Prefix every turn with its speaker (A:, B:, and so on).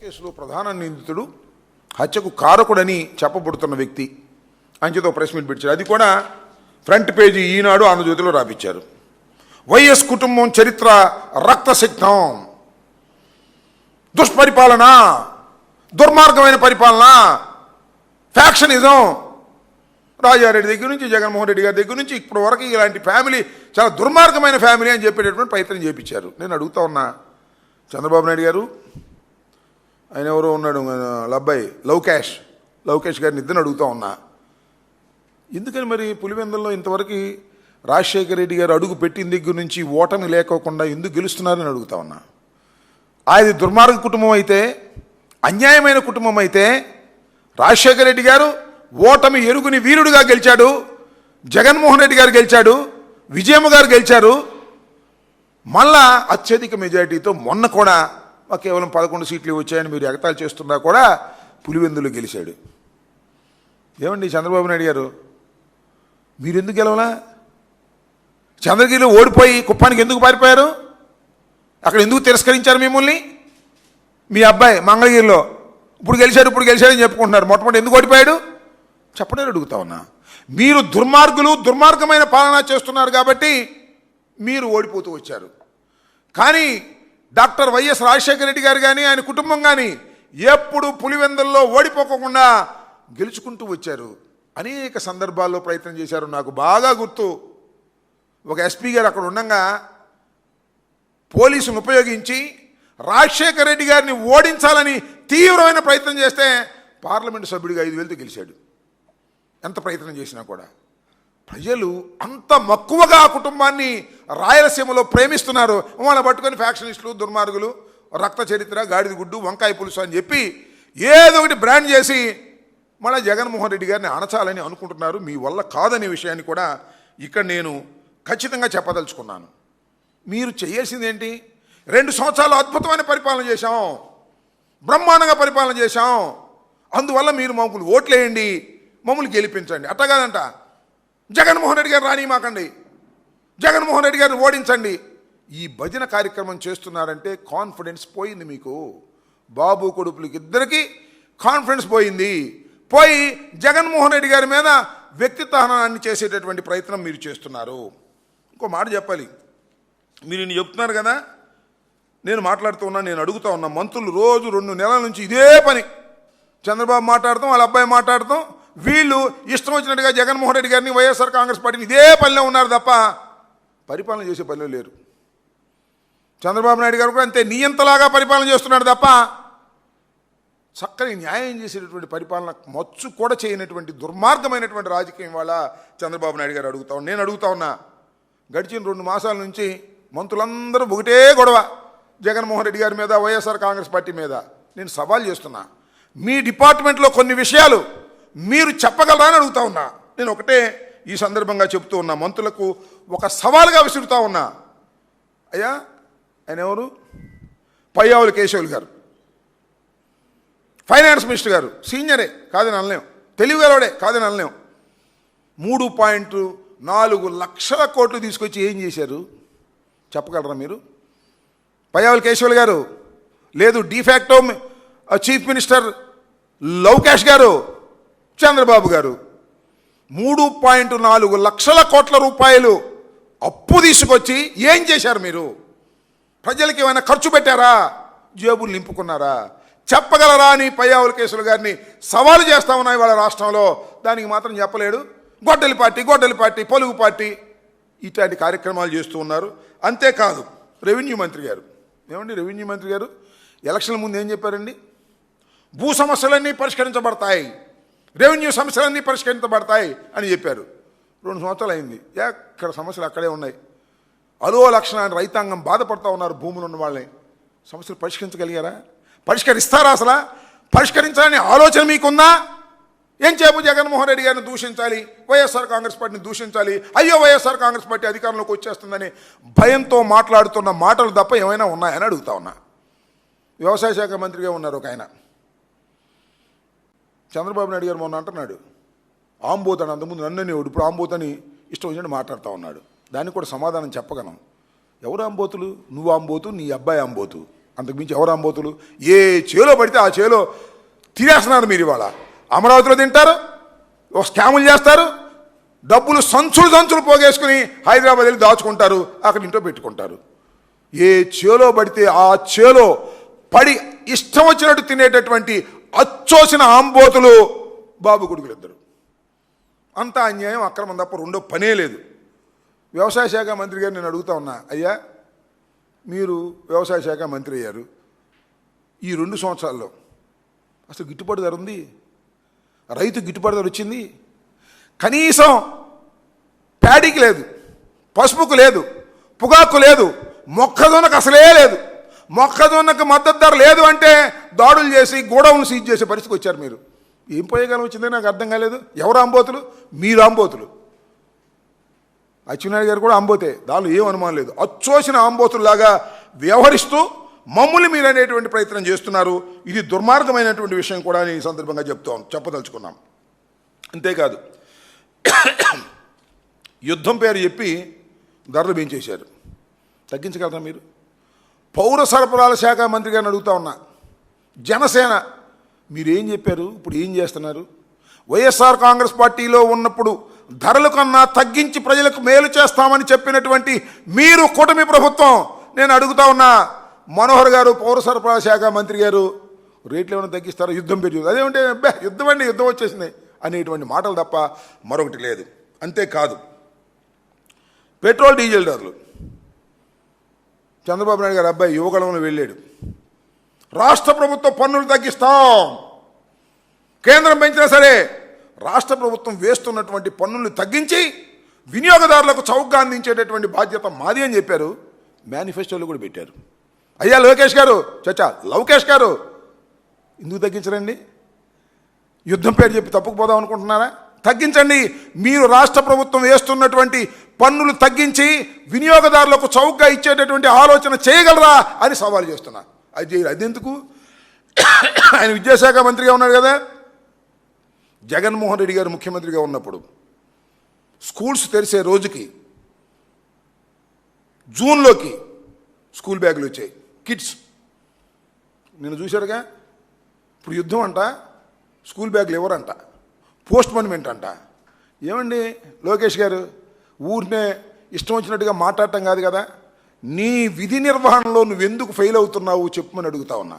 A: కేసులో ప్రధాన నిందితుడు హత్యకు కారకుడని చెప్పబడుతున్న వ్యక్తి అంచెతో ప్రెస్ మీట్ పెట్టారు. అది కూడా ఫ్రంట్ పేజీ ఈనాడు ఆంధ్రజ్యోతిలో రాపించారు. వైఎస్ కుటుంబం చరిత్ర రక్తసిక్తం, దుష్పరిపాలన, దుర్మార్గమైన పరిపాలన, ఫ్యాక్షనిజం, రాజారెడ్డి దగ్గర నుంచి జగన్మోహన్ రెడ్డి గారి దగ్గర నుంచి ఇప్పటి వరకు ఇలాంటి ఫ్యామిలీ చాలా దుర్మార్గమైన ఫ్యామిలీ అని చెప్పేటటువంటి ప్రయత్నం చేయించారు. నేను అడుగుతా ఉన్నా, చంద్రబాబు నాయుడు గారు, ఆయన ఎవరో ఉన్నాడు అబ్బాయి లవకేష్ గారిని ఇద్దరిని అడుగుతా ఉన్నా, ఎందుకని మరి పులివెందుల్లో ఇంతవరకు రాజశేఖర రెడ్డి గారు అడుగు పెట్టిన దగ్గర నుంచి ఓటమి లేకోకుండా ఎందుకు గెలుస్తున్నారని అడుగుతా ఉన్నా. అది దుర్మార్గ కుటుంబం అయితే, అన్యాయమైన కుటుంబం అయితే రాజశేఖర రెడ్డి గారు ఓటమి ఎరుగుని వీరుడుగా గెలిచాడు, జగన్మోహన్ రెడ్డి గారు గెలిచాడు, విజయమ్మ గారు గెలిచారు, మళ్ళా అత్యధిక మెజారిటీతో మొన్న కూడా కేవలం 11 సీట్లు వచ్చాయని మీరు ఎగతాళి చేస్తున్నా కూడా పులివెందులో గెలిచాడు. ఏమండి చంద్రబాబు నాయుడు గారు, మీరు ఎందుకు గెలవలా? చంద్రగిరిలో ఓడిపోయి కుప్పానికి ఎందుకు పారిపోయారు? అక్కడ ఎందుకు తిరస్కరించారు మిమ్మల్ని? మీ అబ్బాయి మంగళగిరిలో ఇప్పుడు గెలిచాడని చెప్పుకుంటున్నారు. మొట్టమొదటి ఎందుకు ఓడిపోయాడు చెప్పడానికి అడుగుతా ఉన్నా. మీరు దుర్మార్గమైన పాలన చేస్తున్నారు కాబట్టి మీరు ఓడిపోతూ వచ్చారు. కానీ డాక్టర్ వైఎస్ రాజశేఖర రెడ్డి గారు కానీ ఆయన కుటుంబం కానీ ఎప్పుడు పులివెందుల్లో ఓడిపోకుండా గెలుచుకుంటూ వచ్చారు. అనేక సందర్భాల్లో ప్రయత్నం చేశారు. నాకు బాగా గుర్తు, ఒక ఎస్పీ గారు అక్కడ ఉండగా పోలీసును ఉపయోగించి రాజశేఖర రెడ్డి గారిని ఓడించాలని తీవ్రమైన ప్రయత్నం చేస్తే పార్లమెంటు సభ్యుడిగా 5,000తో గెలిచాడు. ఎంత ప్రయత్నం చేసినా కూడా ప్రజలు అంత మక్కువగా ఆ కుటుంబాన్ని రాయలసీమలో ప్రేమిస్తున్నారు. వాళ్ళ పట్టుకొని ఫ్యాక్షనిస్టులు, దుర్మార్గులు, రక్త చరిత్ర, గాడిద గుడ్డు, వంకాయ పులుసు అని చెప్పి ఏదో ఒకటి బ్రాండ్ చేసి మళ్ళీ జగన్మోహన్ రెడ్డి గారిని అణచాలని అనుకుంటున్నారు. మీ వల్ల కాదనే విషయాన్ని కూడా ఇక్కడ నేను ఖచ్చితంగా చెప్పదలుచుకున్నాను. మీరు చేయాల్సింది ఏంటి? 2 సంవత్సరాలు అద్భుతమైన పరిపాలన చేశాం, బ్రహ్మాండంగా పరిపాలన చేశాం, అందువల్ల మీరు మమ్మల్ని ఓట్లేయండి, మమ్మల్ని గెలిపించండి. అట్టగాదంట జగన్మోహన్ రెడ్డి గారు రానిమాకండి, జగన్మోహన్ రెడ్డి గారిని ఓడించండి. ఈ భజన కార్యక్రమం చేస్తున్నారంటే కాన్ఫిడెన్స్ పోయింది మీకు. బాబు కొడుకులకి ఇద్దరికి కాన్ఫిడెన్స్ పోయి జగన్మోహన్ రెడ్డి గారి మీద వ్యక్తిత్వహనాన్ని చేసేటటువంటి ప్రయత్నం మీరు చేస్తున్నారు. ఇంకో మాట చెప్పాలి, మీరు ఇన్ని చెప్తున్నారు కదా, నేను మాట్లాడుతూ ఉన్నా, నేను అడుగుతా ఉన్నా, మంత్రులు రోజు 2 నెలల నుంచి ఇదే పని, చంద్రబాబు మాట్లాడతాం, వాళ్ళ అబ్బాయి మాట్లాడతాం, వీళ్ళు ఇష్టం వచ్చినట్టుగా జగన్మోహన్ రెడ్డి గారిని, వైఎస్ఆర్ కాంగ్రెస్ పార్టీని ఇదే పనిలో ఉన్నారు తప్ప పరిపాలన చేసే పనిలో లేరు. చంద్రబాబు నాయుడు గారు కూడా అంతే, నియంతలాగా పరిపాలన చేస్తున్నాడు తప్ప చక్కని న్యాయం చేసేటటువంటి పరిపాలన మచ్చు కూడా చేయనటువంటి దుర్మార్గమైనటువంటి రాజకీయం వల్ల చంద్రబాబు నాయుడు గారు నేను అడుగుతా ఉన్నా, గడిచిన 2 మాసాల నుంచి మంత్రులందరూ ఒకటే గొడవ జగన్మోహన్ రెడ్డి గారి మీద, వైఎస్ఆర్ కాంగ్రెస్ పార్టీ మీద. నేను సవాల్ చేస్తున్నా, మీ డిపార్ట్మెంట్లో కొన్ని విషయాలు మీరు చెప్పగలరా అని అడుగుతా ఉన్నా. నేను ఒకటే ఈ సందర్భంగా చెప్తూ ఉన్నా, మంత్రులకు ఒక సవాల్గా విసురుతా ఉన్నా. అయ్యా, ఆయన ఎవరు? పయ్యావుల కేశవులు గారు, ఫైనాన్స్ మినిస్టర్ గారు, సీనియరే కాదని అనలేం, తెలివిగలవాడే కాదని అనలేం. 3.4 లక్షల కోట్లు తీసుకొచ్చి ఏం చేశారు చెప్పగలరా మీరు? పయ్యావుల కేశవులు గారు, లేదు డిఫాక్టో చీఫ్ మినిస్టర్ లవకేష్ గారు, చంద్రబాబు గారు 3.4 లక్షల కోట్ల రూపాయలు అప్పు తీసుకొచ్చి ఏం చేశారు మీరు? ప్రజలకి ఏమైనా ఖర్చు పెట్టారా? జేబులు నింపుకున్నారా? చెప్పగలరా అని పయ్యావుల కేసులు గారిని సవాలు చేస్తా ఉన్నాయి వాళ్ళ రాష్ట్రంలో. దానికి మాత్రం చెప్పలేడు. గొడ్డలి పార్టీ, పొలుగు పార్టీ ఇట్లాంటి కార్యక్రమాలు చేస్తూ ఉన్నారు. అంతేకాదు రెవెన్యూ మంత్రి గారు, ఏమండి రెవెన్యూ మంత్రి గారు ఎలక్షన్ల ముందు ఏం చెప్పారండి? భూ సమస్యలన్నీ పరిష్కరించబడతాయి, రెవెన్యూ సమస్యలన్నీ పరిష్కరించబడతాయి అని చెప్పారు. 2 సంవత్సరాలు అయింది, ఎక్కడ సమస్యలు అక్కడే ఉన్నాయి. అలో లక్షణాన్ని రైతాంగం బాధపడుతూ ఉన్నారు. భూములు ఉన్న వాళ్ళని సమస్యలు పరిష్కరించగలిగారా? పరిష్కరిస్తారా? అసలు పరిష్కరించాలని ఆలోచన మీకుందా? ఏం చెప్పు జగన్మోహన్ రెడ్డి గారిని దూషించాలి, వైఎస్ఆర్ కాంగ్రెస్ పార్టీని దూషించాలి, అయ్యో వైఎస్ఆర్ కాంగ్రెస్ పార్టీ అధికారంలోకి వచ్చేస్తుందని భయంతో మాట్లాడుతున్న మాటలు తప్ప ఏమైనా ఉన్నాయని అడుగుతా ఉన్నా. వ్యవసాయ శాఖ మంత్రిగా ఉన్నారు ఒక ఆయన, చంద్రబాబు నాయుడు గారు మొన్న అంటున్నాడు ఆంబోతని, అంతకుముందు నన్ననేవాడు, ఇప్పుడు ఆంబోతని ఇష్టం వచ్చినట్టు మాట్లాడుతూ ఉన్నాడు. దానికి కూడా సమాధానం చెప్పగలం. ఎవరు ఆంబోతులు? నువ్వు ఆంబోతు, నీ అబ్బాయి ఆంబోతు. అంతకుమించి ఎవరు అంబోతులు? ఏ చేలో పడితే ఆ చేలో తినేస్తున్నారు మీరు. ఇవాళ అమరావతిలో తింటారు, ఒక స్కాములు చేస్తారు, డబ్బులు సంచులు పోగేసుకుని హైదరాబాద్ వెళ్ళి దాచుకుంటారు, అక్కడ ఇంట్లో పెట్టుకుంటారు. ఏ చేలో పడితే ఆ చేలో పడి ఇష్టం వచ్చినట్టు తినేటటువంటి అచ్చోసిన ఆంబోతులు బాబు కొడుకులు ఇద్దరు. అంత అన్యాయం, అక్రమం తప్ప రెండో పనే లేదు. వ్యవసాయ శాఖ మంత్రి గారు నేను అడుగుతా ఉన్నా, అయ్యా మీరు వ్యవసాయ శాఖ మంత్రి అయ్యారు, ఈ 2 సంవత్సరాల్లో అసలు గిట్టుబాటు ధర ఉంది? రైతు గిట్టుబాటు ధర వచ్చింది? కనీసం ప్యాడీకి లేదు, పసుపుకు లేదు, పొగాకు లేదు, మొక్కజొన్నకు అసలే లేదు. మొక్కజొన్నకు మద్దతు ధర లేదు అంటే దాడులు చేసి గోడౌన్లు సీజ్ చేసే పరిస్థితికి వచ్చారు మీరు. ఏం పోయేకాలం వచ్చిందో నాకు అర్థం కాలేదు. ఎవరు అంబోతులు? మీరు అంబోతులు. అచ్చెన్నాయుడు గారు కూడా అంబోతే, దానిలో ఏం అనుమానం లేదు. అచ్చోసిన అంబోతుల్లాగా వ్యవహరిస్తూ మమ్ముల్ని మీరు అనేటువంటి ప్రయత్నం చేస్తున్నారు. ఇది దుర్మార్గమైనటువంటి విషయం కూడా ఈ సందర్భంగా చెప్పదలుచుకున్నాం. అంతేకాదు, యుద్ధం పేరు చెప్పి ధరలు పెంచేశారు. తగ్గించగలరా మీరు? పౌర సరఫరాల శాఖ మంత్రి గారిని అడుగుతా ఉన్నా, జనసేన మీరేం చెప్పారు, ఇప్పుడు ఏం చేస్తున్నారు? వైఎస్ఆర్ కాంగ్రెస్ పార్టీలో ఉన్నప్పుడు ధరల కన్నా తగ్గించి ప్రజలకు మేలు చేస్తామని చెప్పినటువంటి మీరు కూటమి ప్రభుత్వం, నేను అడుగుతా ఉన్నా, మనోహర్ గారు పౌర సరఫరాల శాఖ మంత్రి గారు రేట్లు ఏమైనా తగ్గిస్తారో? యుద్ధం పేరు అదేమంటే యుద్ధం అండి, యుద్ధం వచ్చేసింది అనేటువంటి మాటలు తప్ప మరొకటి లేదు. అంతేకాదు, పెట్రోల్ డీజిల్ ధరలు చంద్రబాబు నాయుడు గారు అబ్బాయి యువగళంలో వెళ్ళాడు, రాష్ట్ర ప్రభుత్వం పన్నులు తగ్గిస్తాం, కేంద్రం పెంచినా సరే రాష్ట్ర ప్రభుత్వం వేస్తున్నటువంటి పన్నులు తగ్గించి వినియోగదారులకు చౌకగా అందించేటటువంటి బాధ్యత మాది అని చెప్పారు. మేనిఫెస్టోలో కూడా పెట్టారు. అయ్యా లోకేష్ గారు, లవకేష్ గారు, ఎందుకు తగ్గించరండి? యుద్ధం పేరు చెప్పి తప్పుకుపోదాం అనుకుంటున్నారా? తగ్గించండి. మీరు రాష్ట్ర ప్రభుత్వం వేస్తున్నటువంటి పన్నులు తగ్గించి వినియోగదారులకు చౌకగా ఇచ్చేటటువంటి ఆలోచన చేయగలరా అని సవాల్ చేస్తున్నా. అదెందుకు? ఆయన విద్యాశాఖ మంత్రిగా ఉన్నాడు కదా. జగన్మోహన్ రెడ్డి గారు ముఖ్యమంత్రిగా ఉన్నప్పుడు స్కూల్స్ తెరిసే రోజుకి జూన్లోకి స్కూల్ బ్యాగులు వచ్చాయి, కిడ్స్. నేను చూశారుగా. ఇప్పుడు యుద్ధం అంట, స్కూల్ బ్యాగులు ఎవరంట, పోస్ట్పోన్మెంట్ అంట. ఏమండి లోకేష్ గారు, ఊరినే ఇష్టం వచ్చినట్టుగా మాట్లాడటం కాదు కదా. నీ విధి నిర్వహణలో నువ్వెందుకు ఫెయిల్ అవుతున్నావు చెప్పమని అడుగుతా ఉన్నా.